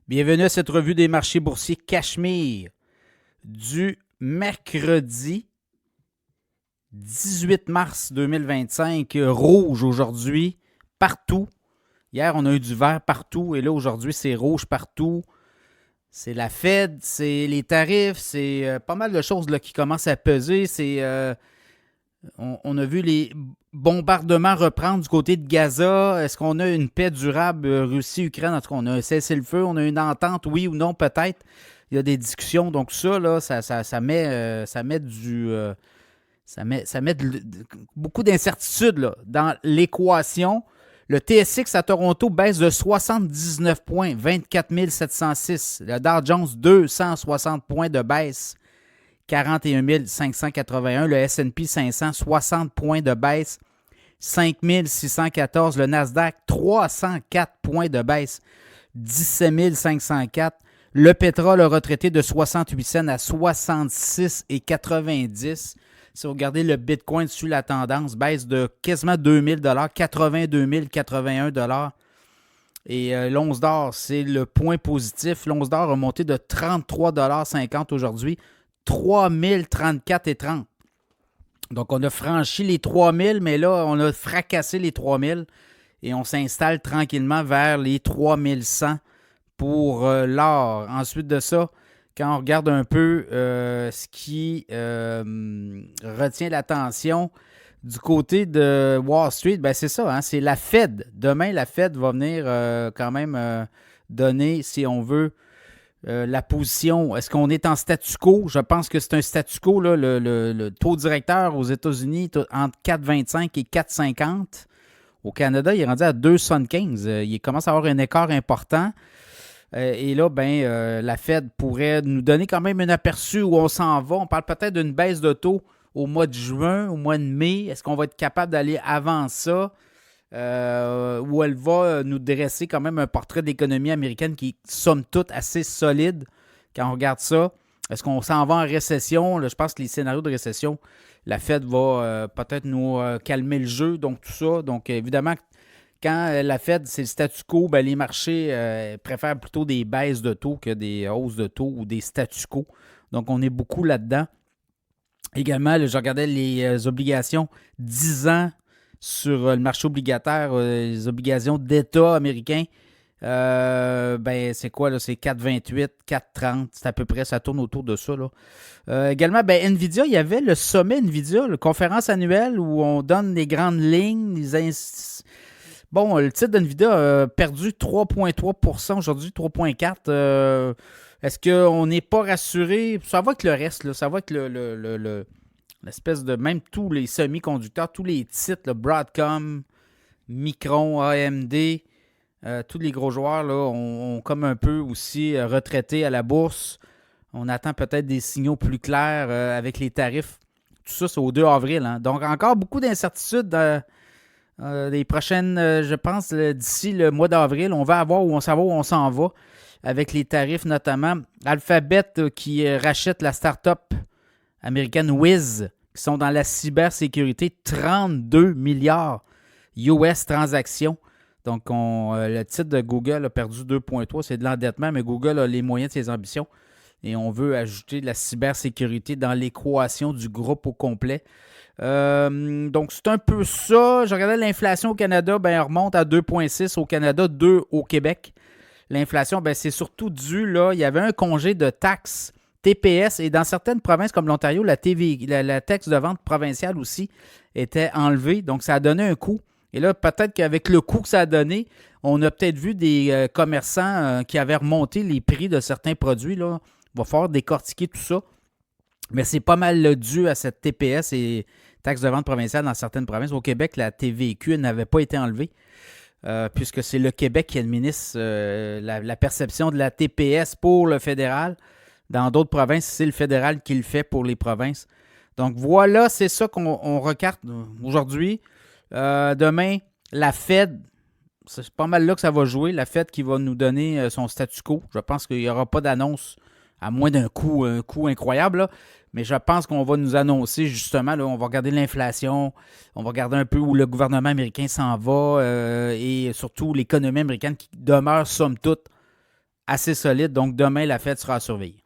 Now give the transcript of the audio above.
Bienvenue à cette revue des marchés boursiers Cachemire du mercredi 18 mars 2025. Rouge aujourd'hui, partout. Hier, on a eu du vert partout et là, aujourd'hui, c'est rouge partout. C'est la Fed, c'est les tarifs, c'est pas mal de choses là, qui commencent à peser. On a vu les bombardements reprendre du côté de Gaza. Est-ce qu'on a une paix durable Russie-Ukraine? En tout cas, on a un cessez-le-feu, on a une entente, oui ou non, peut-être. Il y a des discussions. Donc ça, là, ça met beaucoup d'incertitudes là, dans l'équation. Le TSX à Toronto baisse de 79 points, 24 706. Le Dow Jones, 260 points de baisse, 41 581. Le S&P 500, 60 points de baisse, 5 614. Le Nasdaq, 304 points de baisse, 17 504. Le pétrole a retraité de 68 cents à 66,90. Si vous regardez le Bitcoin sur la tendance, baisse de quasiment 2000 $, 82 081 $. Et l'once d'or, c'est le point positif. L'once d'or a monté de 33,50 $ aujourd'hui, 3034,30. Donc, on a franchi les 3000, mais là, on a fracassé les 3000 et on s'installe tranquillement vers les 3100 pour l'or. Ensuite de ça, quand on regarde un peu ce qui retient l'attention du côté de Wall Street, ben c'est ça, hein, c'est la Fed. Demain, la Fed va venir quand même donner, si on veut, la position. Est-ce qu'on est en statu quo? Je pense que c'est un statu quo. Là, le taux directeur aux États-Unis est entre 4,25 et 4,50. Au Canada, il est rendu à 2,75. Il commence à avoir un écart important. Et là, la Fed pourrait nous donner quand même un aperçu où on s'en va. On parle peut-être d'une baisse de taux au mois de juin, au mois de mai. Est-ce qu'on va être capable d'aller avant ça? Où elle va nous dresser quand même un portrait de l'économie américaine qui est, somme toute, assez solide quand on regarde ça. Est-ce qu'on s'en va en récession? Là, je pense que les scénarios de récession, la Fed va peut-être nous calmer le jeu, donc tout ça. Donc, évidemment, quand la Fed, c'est le statu quo, ben, les marchés préfèrent plutôt des baisses de taux que des hausses de taux ou des statu quo. Donc, on est beaucoup là-dedans. Également, là, je regardais les obligations 10 ans sur le marché obligataire, les obligations d'État américains. C'est quoi, là? C'est 4,28, 4,30. C'est à peu près, ça tourne autour de ça, là. Également, NVIDIA, il y avait le sommet NVIDIA, la conférence annuelle où on donne les grandes lignes, Bon, le titre d'NVIDIA a perdu 3,3% aujourd'hui, 3,4%. Est-ce qu'on n'est pas rassuré? Ça va avec le reste, là. Ça va avec l'espèce de... Même tous les semi-conducteurs, tous les titres, là, Broadcom, Micron, AMD, tous les gros joueurs là, ont comme un peu aussi retraité à la bourse. On attend peut-être des signaux plus clairs avec les tarifs. Tout ça, c'est au 2 avril. Hein. Donc, encore beaucoup d'incertitudes les prochaines, je pense, d'ici le mois d'avril. On va avoir où on s'en va, où on s'en va, avec les tarifs notamment. Alphabet qui rachète la start-up américaine Wiz, qui sont dans la cybersécurité, 32 milliards US transactions. Donc, le titre de Google a perdu 2,3. C'est de l'endettement, mais Google a les moyens de ses ambitions. Et on veut ajouter de la cybersécurité dans l'équation du groupe au complet. Donc, c'est un peu ça. Je regardais l'inflation au Canada, elle remonte à 2,6 au Canada, 2 au Québec. L'inflation, c'est surtout dû, là, il y avait un congé de taxes TPS et dans certaines provinces comme l'Ontario, la taxe de vente provinciale aussi était enlevée. Donc, ça a donné un coup. Et là, peut-être qu'avec le coup que ça a donné, on a peut-être vu des commerçants qui avaient remonté les prix de certains produits. Là. Il va falloir décortiquer tout ça. Mais c'est pas mal dû à cette TPS et taxe de vente provinciale dans certaines provinces. Au Québec, la TVQ n'avait pas été enlevée puisque c'est le Québec qui administre la perception de la TPS pour le fédéral. Dans d'autres provinces, c'est le fédéral qui le fait pour les provinces. Donc voilà, c'est ça qu'on regarde aujourd'hui. Demain, la Fed, c'est pas mal là que ça va jouer. La Fed qui va nous donner son statu quo. Je pense qu'il n'y aura pas d'annonce, à moins un coup incroyable. Là. Mais je pense qu'on va nous annoncer justement, là, on va regarder l'inflation, on va regarder un peu où le gouvernement américain s'en va et surtout l'économie américaine qui demeure somme toute assez solide. Donc, demain, la Fed sera à surveiller.